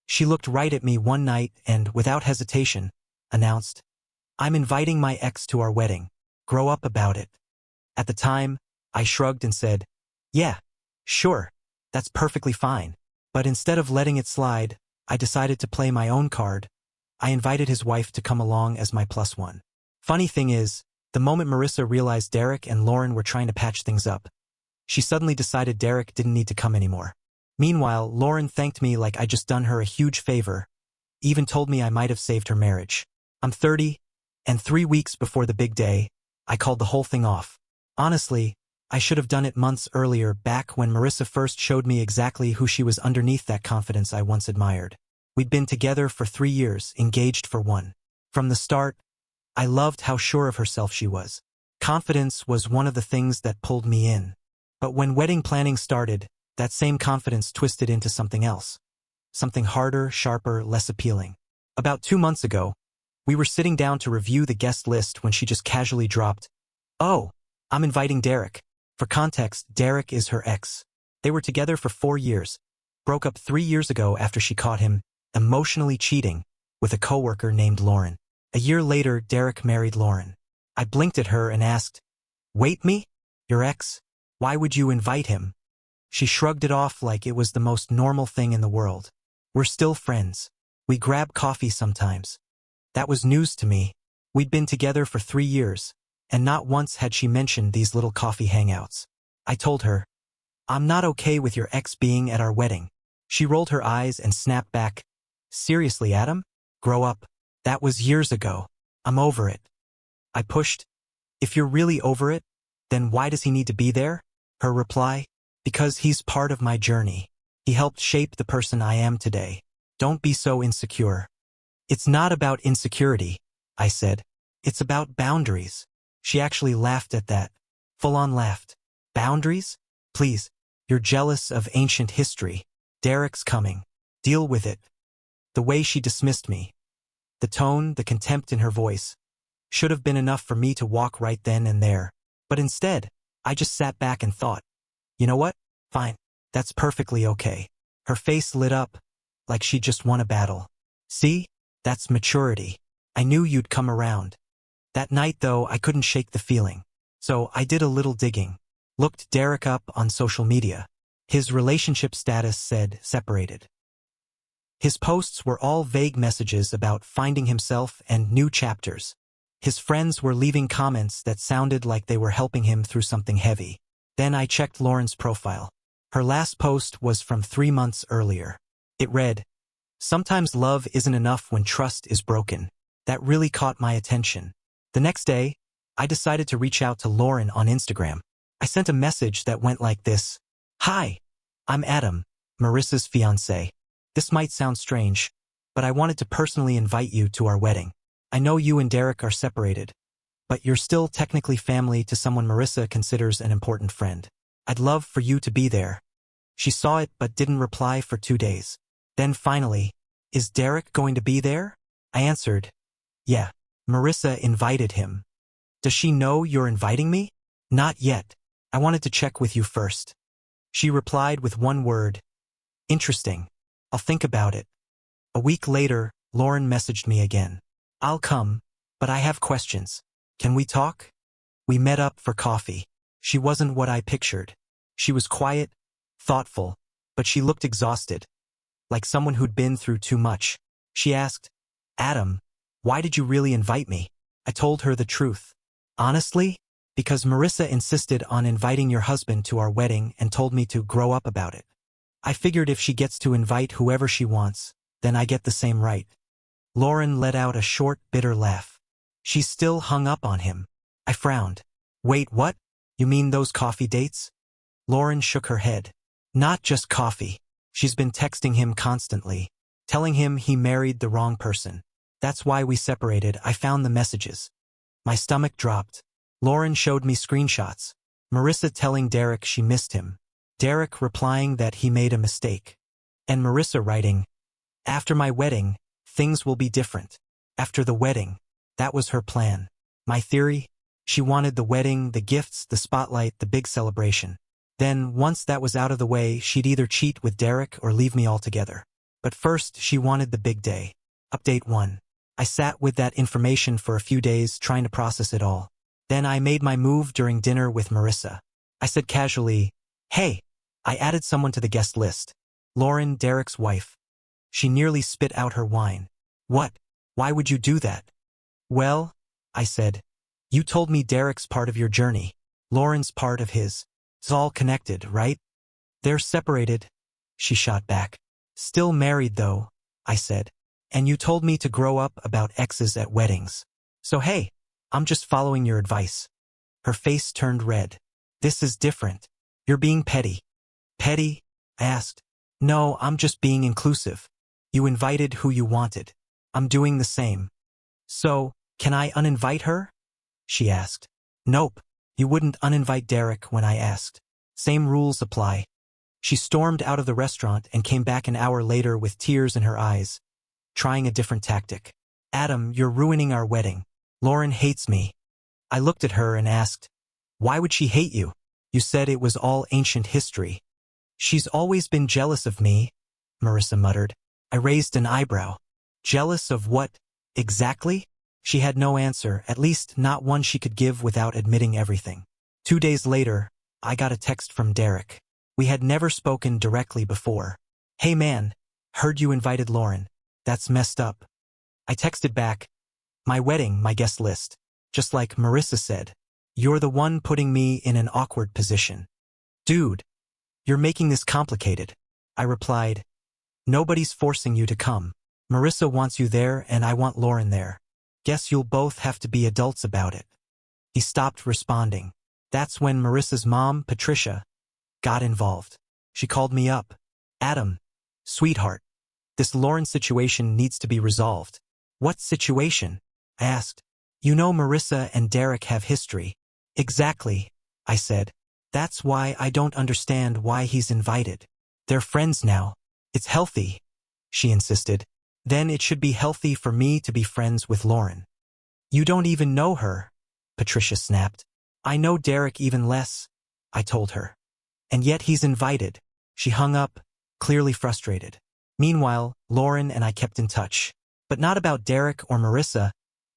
She looked right at me one night and, without hesitation, announced, "I'm inviting my ex to our wedding. Grow up about it." At the time, I shrugged and said, "Yeah, sure, that's perfectly fine." But instead of letting it slide, I decided to play my own card. I invited his wife to come along as my plus one. Funny thing is, the moment Marissa realized Derek and Lauren were trying to patch things up, she suddenly decided Derek didn't need to come anymore. Meanwhile, Lauren thanked me like I'd just done her a huge favor, even told me I might have saved her marriage. I'm 30, and 3 weeks before the big day, I called the whole thing off. Honestly, I should have done it months earlier, back when Marissa first showed me exactly who she was underneath that confidence I once admired. We'd been together for 3 years, engaged for 1. From the start, I loved how sure of herself she was. Confidence was one of the things that pulled me in. But when wedding planning started, that same confidence twisted into something else. Something harder, sharper, less appealing. About 2 months ago, we were sitting down to review the guest list when she just casually dropped, "Oh, I'm inviting Derek." For context, Derek is her ex. They were together for 4 years, broke up 3 years ago after she caught him emotionally cheating with a coworker named Lauren. A year later, Derek married Lauren. I blinked at her and asked, "Wait, me? Your ex? Why would you invite him?" She shrugged it off like it was the most normal thing in the world. "We're still friends. We grab coffee sometimes." That was news to me. We'd been together for 3 years, and not once had she mentioned these little coffee hangouts. I told her, "I'm not okay with your ex being at our wedding." She rolled her eyes and snapped back, "Seriously, Adam? Grow up. That was years ago. I'm over it." I pushed, "If you're really over it, then why does he need to be there?" Her reply, "Because he's part of my journey. He helped shape the person I am today. Don't be so insecure." "It's not about insecurity," I said. "It's about boundaries." She actually laughed at that. Full-on laughed. "Boundaries? Please, you're jealous of ancient history. Derek's coming. Deal with it." The way she dismissed me, the tone, the contempt in her voice, should have been enough for me to walk right then and there. But instead, I just sat back and thought, "You know what? Fine. That's perfectly okay." Her face lit up, like she'd just won a battle. "See? That's maturity. I knew you'd come around." That night, though, I couldn't shake the feeling. So I did a little digging. Looked Derek up on social media. His relationship status said separated. His posts were all vague messages about finding himself and new chapters. His friends were leaving comments that sounded like they were helping him through something heavy. Then I checked Lauren's profile. Her last post was from 3 months earlier. It read, "Sometimes love isn't enough when trust is broken." That really caught my attention. The next day, I decided to reach out to Lauren on Instagram. I sent a message that went like this: "Hi, I'm Adam, Marissa's fiancé. This might sound strange, but I wanted to personally invite you to our wedding. I know you and Derek are separated, but you're still technically family to someone Marissa considers an important friend. I'd love for you to be there." She saw it but didn't reply for 2 days. Then finally, "Is Derek going to be there?" I answered, "Yeah, Marissa invited him." "Does she know you're inviting me?" "Not yet. I wanted to check with you first." She replied with one word, "Interesting. I'll think about it." A week later, Lauren messaged me again. "I'll come, but I have questions. Can we talk?" We met up for coffee. She wasn't what I pictured. She was quiet, thoughtful, but she looked exhausted, like someone who'd been through too much. She asked, "Adam, why did you really invite me?" I told her the truth. "Honestly, because Marissa insisted on inviting your husband to our wedding and told me to grow up about it. I figured if she gets to invite whoever she wants, then I get the same right." Lauren let out a short, bitter laugh. "She's still hung up on him." I frowned. "Wait, what? You mean those coffee dates?" Lauren shook her head. "Not just coffee. She's been texting him constantly, telling him he married the wrong person. That's why we separated. I found the messages." My stomach dropped. Lauren showed me screenshots. Marissa telling Derek she missed him. Derek replying that he made a mistake. And Marissa writing, "After my wedding, things will be different." After the wedding, that was her plan. My theory? She wanted the wedding, the gifts, the spotlight, the big celebration. Then, once that was out of the way, she'd either cheat with Derek or leave me altogether. But first, she wanted the big day. Update 1. I sat with that information for a few days trying to process it all. Then I made my move during dinner with Marissa. I said casually, "Hey, I added someone to the guest list. Lauren, Derek's wife." She nearly spit out her wine. "What? Why would you do that?" "Well," I said, "you told me Derek's part of your journey. Lauren's part of his. It's all connected, right?" "They're separated," she shot back. "Still married though," I said. "And you told me to grow up about exes at weddings. So hey, I'm just following your advice." Her face turned red. "This is different. You're being petty." "Petty?" I asked. "No, I'm just being inclusive. You invited who you wanted. I'm doing the same." "So, can I uninvite her?" she asked. "Nope. You wouldn't uninvite Derek when I asked. Same rules apply." She stormed out of the restaurant and came back an hour later with tears in her eyes, trying a different tactic. "Adam, you're ruining our wedding. Lauren hates me." I looked at her and asked, "Why would she hate you? You said it was all ancient history." "She's always been jealous of me," Marissa muttered. I raised an eyebrow. "Jealous of what, exactly?" She had no answer, at least not one she could give without admitting everything. 2 days later, I got a text from Derek. We had never spoken directly before. "Hey man, heard you invited Lauren. That's messed up." I texted back, "My wedding, my guest list. Just like Marissa said. You're the one putting me in an awkward position." "Dude, you're making this complicated." I replied, "Nobody's forcing you to come. Marissa wants you there and I want Lauren there. Guess you'll both have to be adults about it." He stopped responding. That's when Marissa's mom, Patricia, got involved. She called me up. "Adam, sweetheart, this Lauren situation needs to be resolved." "What situation?" I asked. "You know Marissa and Derek have history." "Exactly," I said. "That's why I don't understand why he's invited. They're friends now. It's healthy," she insisted. "Then it should be healthy for me to be friends with Lauren." "You don't even know her," Patricia snapped. "I know Derek even less," I told her. "And yet he's invited." She hung up, clearly frustrated. Meanwhile, Lauren and I kept in touch. But not about Derek or Marissa.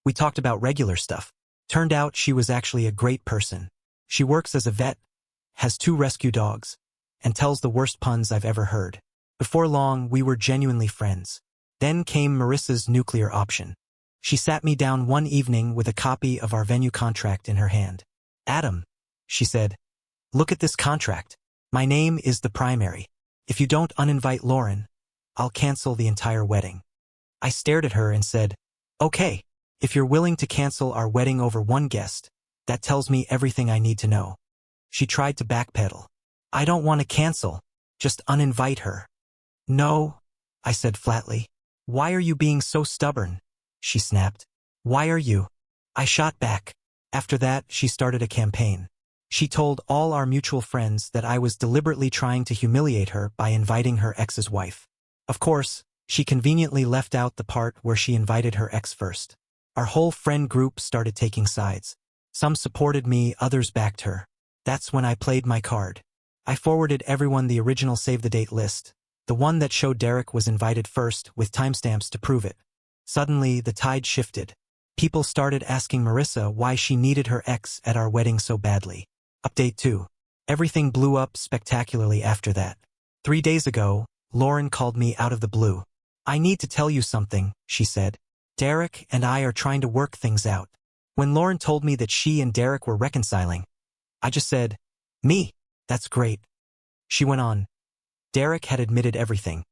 We talked about regular stuff. Turned out she was actually a great person. She works as a vet, has 2 rescue dogs, and tells the worst puns I've ever heard. Before long, we were genuinely friends. Then came Marissa's nuclear option. She sat me down one evening with a copy of our venue contract in her hand. "Adam," she said, "look at this contract. My name is the primary. If you don't uninvite Lauren, I'll cancel the entire wedding." I stared at her and said, "Okay, if you're willing to cancel our wedding over one guest, that tells me everything I need to know." She tried to backpedal. "I don't want to cancel, just uninvite her." "No," I said flatly. "Why are you being so stubborn?" she snapped. "Why are you?" I shot back. After that, she started a campaign. She told all our mutual friends that I was deliberately trying to humiliate her by inviting her ex's wife. Of course, she conveniently left out the part where she invited her ex first. Our whole friend group started taking sides. Some supported me, others backed her. That's when I played my card. I forwarded everyone the original save-the-date list, the one that showed Derek was invited first with timestamps to prove it. Suddenly, the tide shifted. People started asking Marissa why she needed her ex at our wedding so badly. Update 2. Everything blew up spectacularly after that. 3 days ago, Lauren called me out of the blue. "I need to tell you something," she said. "Derek and I are trying to work things out." When Lauren told me that she and Derek were reconciling, I just said, "Me, that's great." She went on. Derek had admitted everything.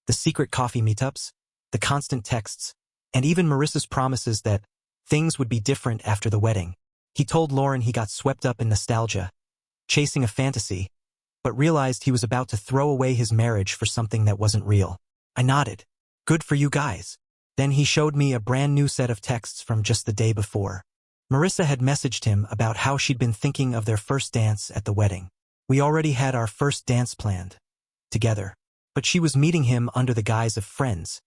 The secret coffee meetups, the constant texts, and even Marissa's promises that things would be different after the wedding. He told Lauren he got swept up in nostalgia, chasing a fantasy, but realized he was about to throw away his marriage for something that wasn't real. I nodded. "Good for you guys." Then he showed me a brand new set of texts from just the day before. Marissa had messaged him about how she'd been thinking of their first dance at the wedding. We already had our first dance planned, together, but she was meeting him under the guise of friends,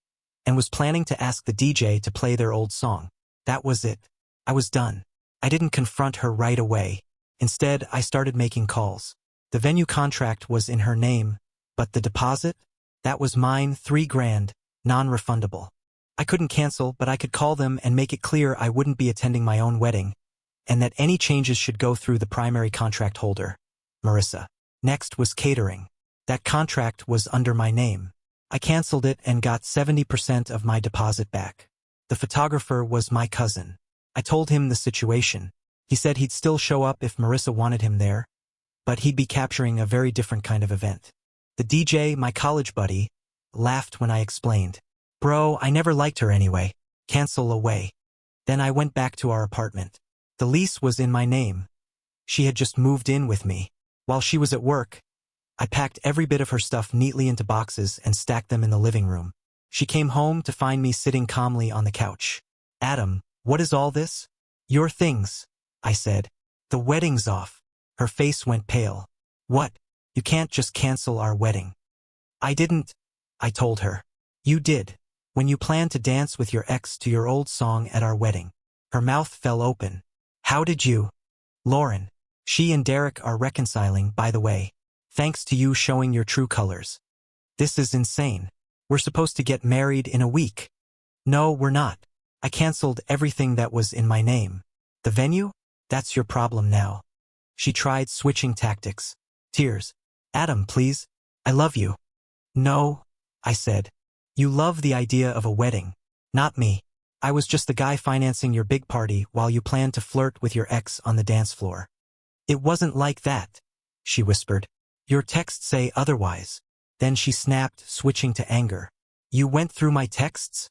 and was planning to ask the DJ to play their old song. That was it. I was done. I didn't confront her right away. Instead, I started making calls. The venue contract was in her name, but the deposit? That was mine, 3 grand, non-refundable. I couldn't cancel, but I could call them and make it clear I wouldn't be attending my own wedding, and that any changes should go through the primary contract holder, Marissa. Next was catering. That contract was under my name. I canceled it and got 70% of my deposit back. The photographer was my cousin. I told him the situation. He said he'd still show up if Marissa wanted him there, but he'd be capturing a very different kind of event. The DJ, my college buddy, laughed when I explained. Bro, I never liked her anyway. Cancel away. Then I went back to our apartment. The lease was in my name. She had just moved in with me. While she was at work, I packed every bit of her stuff neatly into boxes and stacked them in the living room. She came home to find me sitting calmly on the couch. Adam, what is all this? Your things, I said. The wedding's off. Her face went pale. What? You can't just cancel our wedding. I didn't, I told her. You did. When you planned to dance with your ex to your old song at our wedding. Her mouth fell open. How did you? Lauren. She and Derek are reconciling, by the way. Thanks to you showing your true colors. This is insane. We're supposed to get married in a week. No, we're not. I canceled everything that was in my name. The venue? That's your problem now. She tried switching tactics. Tears. Adam, please. I love you. No, I said. You love the idea of a wedding. Not me. I was just the guy financing your big party while you planned to flirt with your ex on the dance floor. It wasn't like that, she whispered. Your texts say otherwise. Then she snapped, switching to anger. You went through my texts?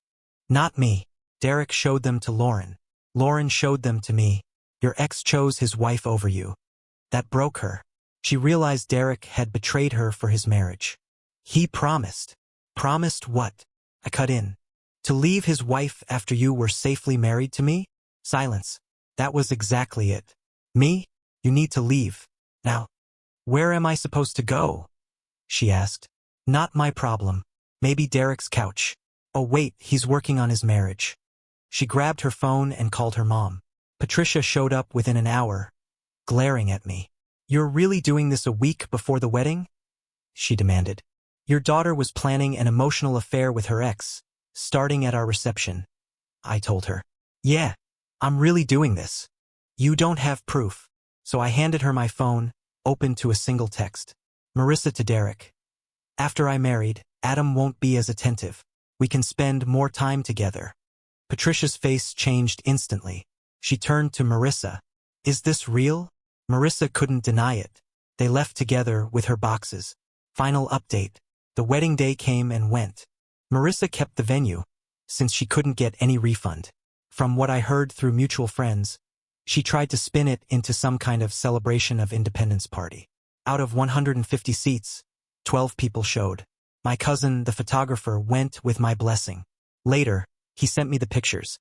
Not me. Derek showed them to Lauren. Lauren showed them to me. Your ex chose his wife over you. That broke her. She realized Derek had betrayed her for his marriage. He promised. Promised what? I cut in. To leave his wife after you were safely married to me? Silence. That was exactly it. Me? You need to leave. Now. Where am I supposed to go? She asked. Not my problem. Maybe Derek's couch. Oh wait, he's working on his marriage. She grabbed her phone and called her mom. Patricia showed up within an hour, glaring at me. You're really doing this a week before the wedding? She demanded. Your daughter was planning an emotional affair with her ex, starting at our reception. I told her. Yeah, I'm really doing this. You don't have proof. So I handed her my phone, open to a single text. Marissa to Derek. After I married, Adam won't be as attentive. We can spend more time together. Patricia's face changed instantly. She turned to Marissa. Is this real? Marissa couldn't deny it. They left together with her boxes. Final update. The wedding day came and went. Marissa kept the venue, since she couldn't get any refund. From what I heard through mutual friends, she tried to spin it into some kind of celebration of independence party. Out of 150 seats, 12 people showed. My cousin, the photographer, went with my blessing. Later, he sent me the pictures.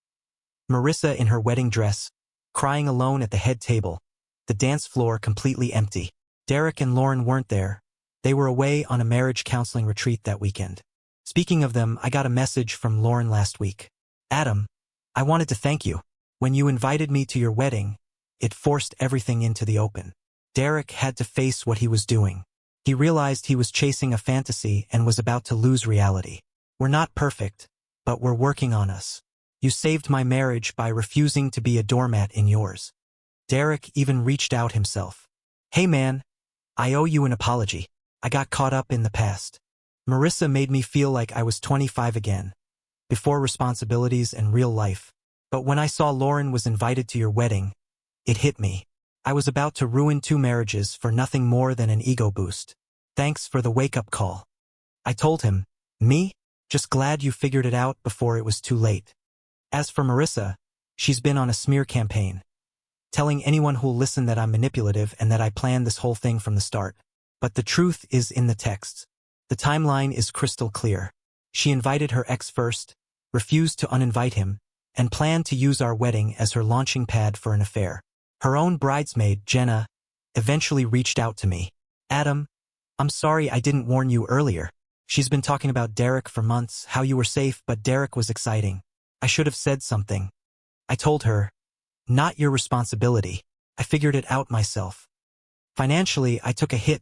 Marissa in her wedding dress, crying alone at the head table, the dance floor completely empty. Derek and Lauren weren't there. They were away on a marriage counseling retreat that weekend. Speaking of them, I got a message from Lauren last week. Adam, I wanted to thank you. When you invited me to your wedding, it forced everything into the open. Derek had to face what he was doing. He realized he was chasing a fantasy and was about to lose reality. We're not perfect, but we're working on us. You saved my marriage by refusing to be a doormat in yours. Derek even reached out himself. Hey man, I owe you an apology. I got caught up in the past. Marissa made me feel like I was 25 again, before responsibilities and real life. But when I saw Lauren was invited to your wedding, it hit me. I was about to ruin 2 marriages for nothing more than an ego boost. Thanks for the wake-up call. I told him, me? Just glad you figured it out before it was too late. As for Marissa, she's been on a smear campaign, telling anyone who'll listen that I'm manipulative and that I planned this whole thing from the start. But the truth is in the texts. The timeline is crystal clear. She invited her ex first, refused to uninvite him, and planned to use our wedding as her launching pad for an affair. Her own bridesmaid, Jenna, eventually reached out to me. Adam, I'm sorry I didn't warn you earlier. She's been talking about Derek for months, how you were safe, but Derek was exciting. I should have said something. I told her, not your responsibility. I figured it out myself. Financially, I took a hit,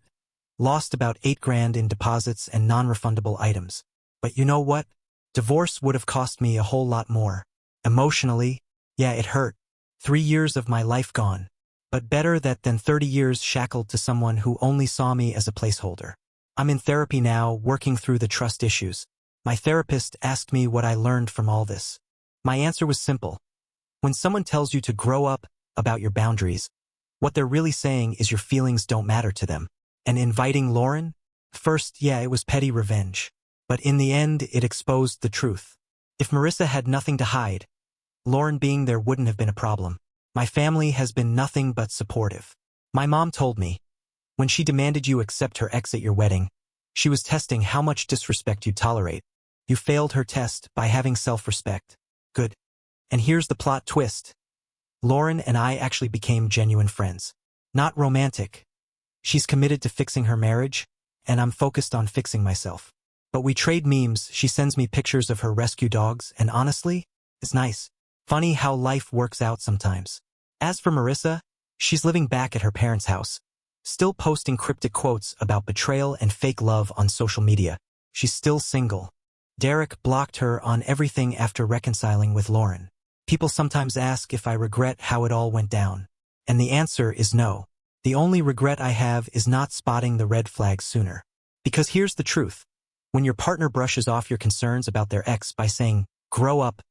Lost about 8 grand in deposits and non-refundable items. But you know what? Divorce would have cost me a whole lot more. Emotionally, yeah, it hurt. 3 years of my life gone. But better that than 30 years shackled to someone who only saw me as a placeholder. I'm in therapy now, working through the trust issues. My therapist asked me what I learned from all this. My answer was simple. When someone tells you to grow up about your boundaries, what they're really saying is your feelings don't matter to them. And inviting Lauren? First, yeah, it was petty revenge. But in the end, it exposed the truth. If Marissa had nothing to hide, Lauren being there wouldn't have been a problem. My family has been nothing but supportive. My mom told me, when she demanded you accept her ex at your wedding, she was testing how much disrespect you'd tolerate. You failed her test by having self-respect. Good. And here's the plot twist. Lauren and I actually became genuine friends. Not romantic. She's committed to fixing her marriage, and I'm focused on fixing myself. But we trade memes. She sends me pictures of her rescue dogs, and honestly, it's nice. Funny how life works out sometimes. As for Marissa, she's living back at her parents' house, still posting cryptic quotes about betrayal and fake love on social media. She's still single. Derek blocked her on everything after reconciling with Lauren. People sometimes ask if I regret how it all went down. And the answer is no. The only regret I have is not spotting the red flags sooner. Because here's the truth. When your partner brushes off your concerns about their ex by saying, grow up,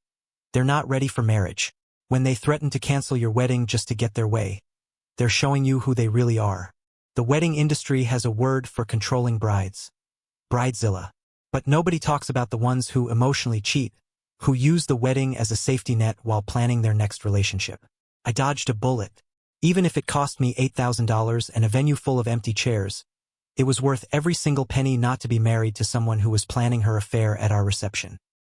they're not ready for marriage. When they threaten to cancel your wedding just to get their way, they're showing you who they really are. The wedding industry has a word for controlling brides. Bridezilla. But nobody talks about the ones who emotionally cheat, who use the wedding as a safety net while planning their next relationship. I dodged a bullet. Even if it cost me $8,000 and a venue full of empty chairs, it was worth every single penny not to be married to someone who was planning her affair at our reception.